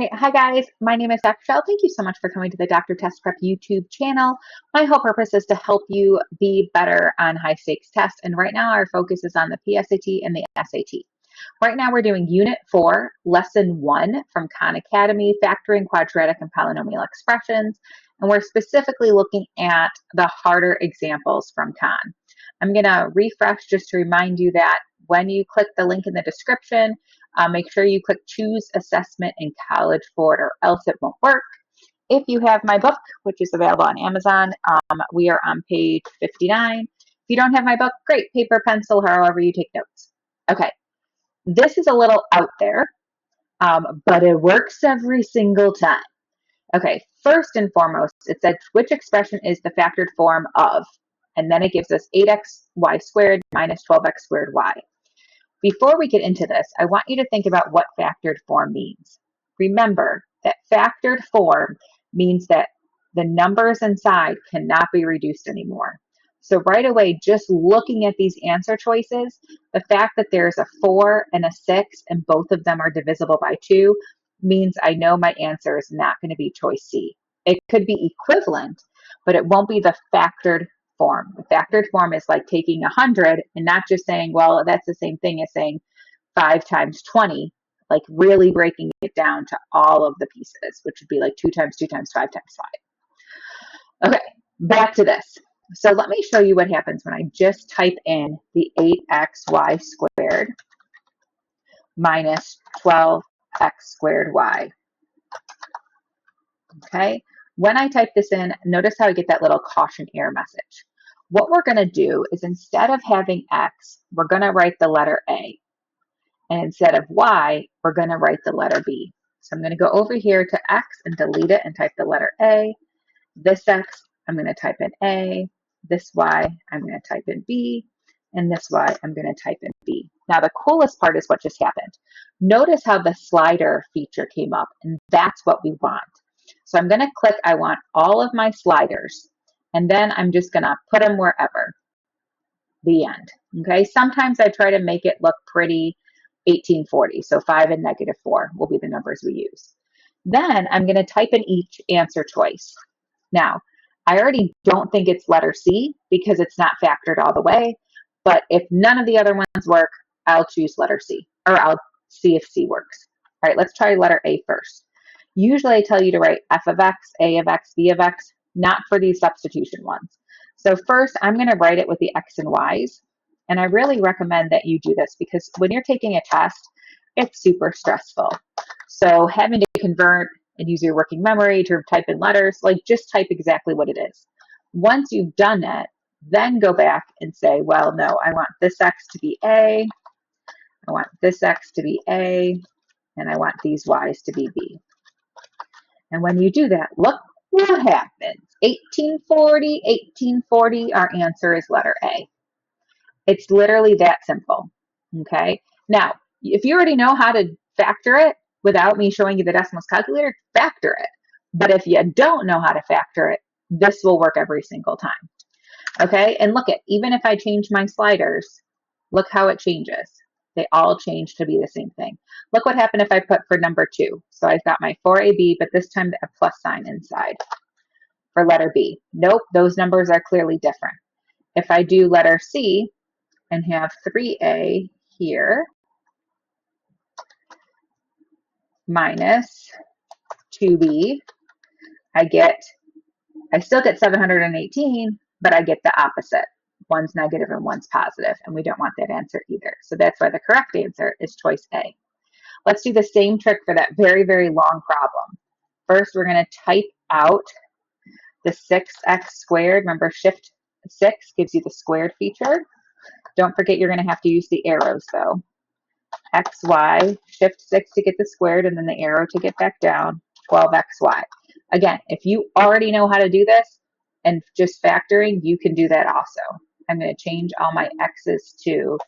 right. Hi, guys. My name is Dr. Chelle. Thank you so much for coming to the Dr. Test Prep YouTube channel. My whole purpose is to help you be better on high stakes tests. And right now, our focus is on the PSAT and the SAT. Right now, we're doing Unit 4, Lesson 1 from Khan Academy, Factoring Quadratic and Polynomial Expressions. And we're specifically looking at the harder examples from Khan. I'm going to refresh just to remind you that when you click the link in the description, make sure you click Choose Assessment in College for it, or else it won't work. If you have my book, which is available on Amazon, we are on page 59. If you don't have my book, great, paper, pencil, however you take notes. Okay, this is a little out there, but it works every single time. Okay, first and foremost, it said which expression is the factored form of, and then it gives us 8xy squared minus 12x squared y. Before we get into this, I want you to think about what factored form means. Remember that factored form means that the numbers inside cannot be reduced anymore. So right away, just looking at these answer choices, the fact that there's a 4 and a 6 and both of them are divisible by 2 means I know my answer is not going to be choice C. It could be equivalent, but it won't be the factored form. The factored form is like taking 100 and not just saying, well, that's the same thing as saying 5 times 20, like really breaking it down to all of the pieces, which would be like 2 times 2 times 5 times 5. Okay, back to this. So let me show you what happens when I just type in the 8xy squared minus 12x squared y. Okay, when I type this in, notice how I get that little caution error message. What we're going to do is instead of having x, we're going to write the letter A. And instead of y, we're going to write the letter B. So I'm going to go over here to x and delete it and type the letter A. This x, I'm going to type in A. This y, I'm going to type in B. And this y, I'm going to type in B. Now, the coolest part is what just happened. Notice how the slider feature came up, and that's what we want. So I'm going to click, I want all of my sliders, and then I'm just going to put them wherever. The end. Okay, sometimes I try to make it look pretty 1840, so 5 and -4 will be the numbers we use. Then I'm going to type in each answer choice. Now, I already don't think it's letter C because it's not factored all the way, but if none of the other ones work, I'll choose letter C, or I'll see if C works. All right, let's try letter A first. Usually I tell you to write f of x, a of x, b of x, not for these substitution ones. So first, I'm going to write it with the x and y's, and I really recommend that you do this because when you're taking a test, it's super stressful. So having to convert and use your working memory to type in letters, like just type exactly what it is. Once you've done that, then go back and say, well, no, I want this x to be A, I want this x to be A, and I want these y's to be B. And when you do that, look what happens. 1840, 1840, our answer is letter A. It's literally that simple, okay? Now, if you already know how to factor it without me showing you the Desmos calculator, factor it. But if you don't know how to factor it, this will work every single time, okay? And look at, even if I change my sliders, look how it changes. They all change to be the same thing. Look what happened if I put for number 2. So I've got my 4AB, but this time a plus sign inside for letter B. Nope, those numbers are clearly different. If I do letter C and have 3A here minus 2B, I still get 718, but I get the opposite. One's negative and one's positive, and we don't want that answer either. So that's why the correct answer is choice A. Let's do the same trick for that very, very long problem. First, we're going to type out the 6x squared. Remember, shift 6 gives you the squared feature. Don't forget you're going to have to use the arrows, though. XY, shift 6 to get the squared, and then the arrow to get back down, 12xy. Again, if you already know how to do this and just factoring, you can do that also. I'm going to change all my x's to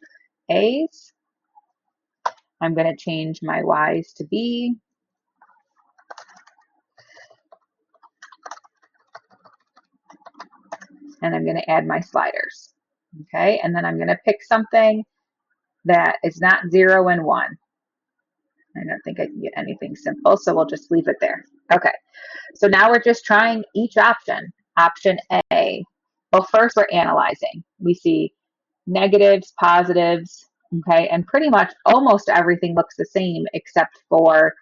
a's. I'm going to change my y's to b. And I'm going to add my sliders. Okay, and then I'm going to pick something that is not 0 and 1. I don't think I can get anything simple, so we'll just leave it there. Okay, so now we're just trying each option. Option A. Well, first we're analyzing. We see negatives, positives, okay, and pretty much almost everything looks the same except for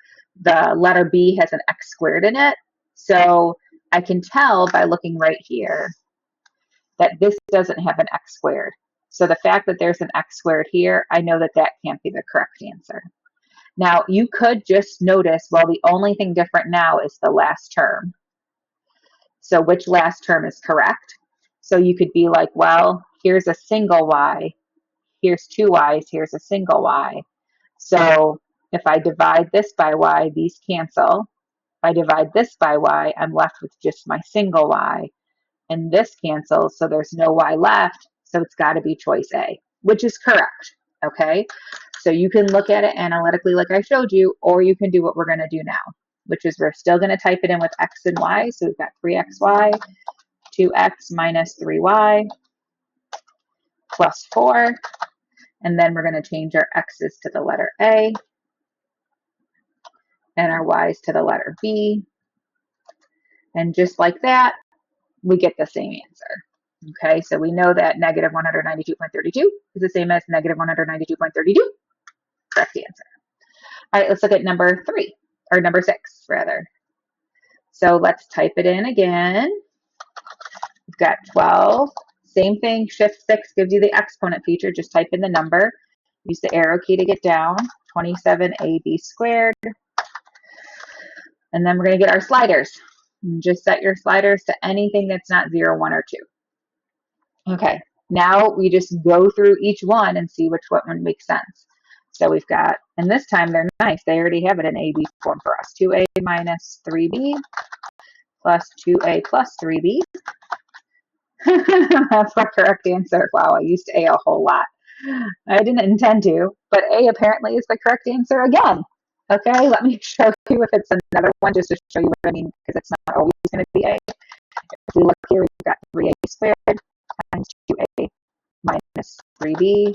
the letter B has an x squared in it. So I can tell by looking right here that this doesn't have an x squared. So the fact that there's an x squared here, I know that that can't be the correct answer. Now, you could just notice, well, the only thing different now is the last term. So which last term is correct? So you could be like, well, here's a single y, here's two y's, here's a single y. So if I divide this by y, these cancel. If I divide this by y, I'm left with just my single y. And this cancels, so there's no y left, so it's got to be choice A, which is correct, okay? So you can look at it analytically like I showed you, or you can do what we're going to do now, which is we're still going to type it in with x and y, so we've got 3xy, 2x minus 3y, plus 4, and then we're going to change our x's to the letter A, and our y's to the letter B, and just like that, we get the same answer. Okay, so we know that negative 192.32 is the same as negative 192.32. Correct answer. All right, let's look at number 3, or number 6, rather. So let's type it in again. We've got 12. Same thing, shift 6 gives you the exponent feature. Just type in the number. Use the arrow key to get down. 27ab squared. And then we're going to get our sliders. And just set your sliders to anything that's not 0, 1, or 2. Okay, now we just go through each one and see which one makes sense. So we've got, and this time they're nice. They already have it in AB form for us. 2a minus 3b plus 2a plus 3b. That's the correct answer. Wow, I used A a whole lot. I didn't intend to, but A apparently is the correct answer again. Okay, let me show you if it's another one just to show you what I mean, because it's not always going to be A. If we look here, we've got 3a squared times 2a minus 3b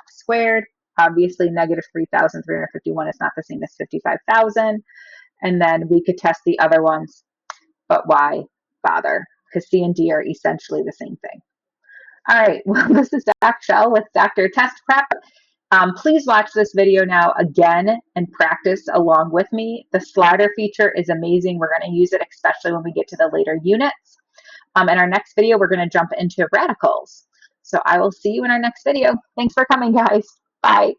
squared. Obviously, negative 3,351 is not the same as 55,000. And then we could test the other ones, but why bother? Because C and D are essentially the same thing. All right, well, this is Dr. Chelle with Dr. Test Prep. Please watch this video now again and practice along with me. The slider feature is amazing. We're going to use it especially when we get to the later units. In our next video, we're going to jump into radicals. So I will see you in our next video. Thanks for coming, guys. Bye.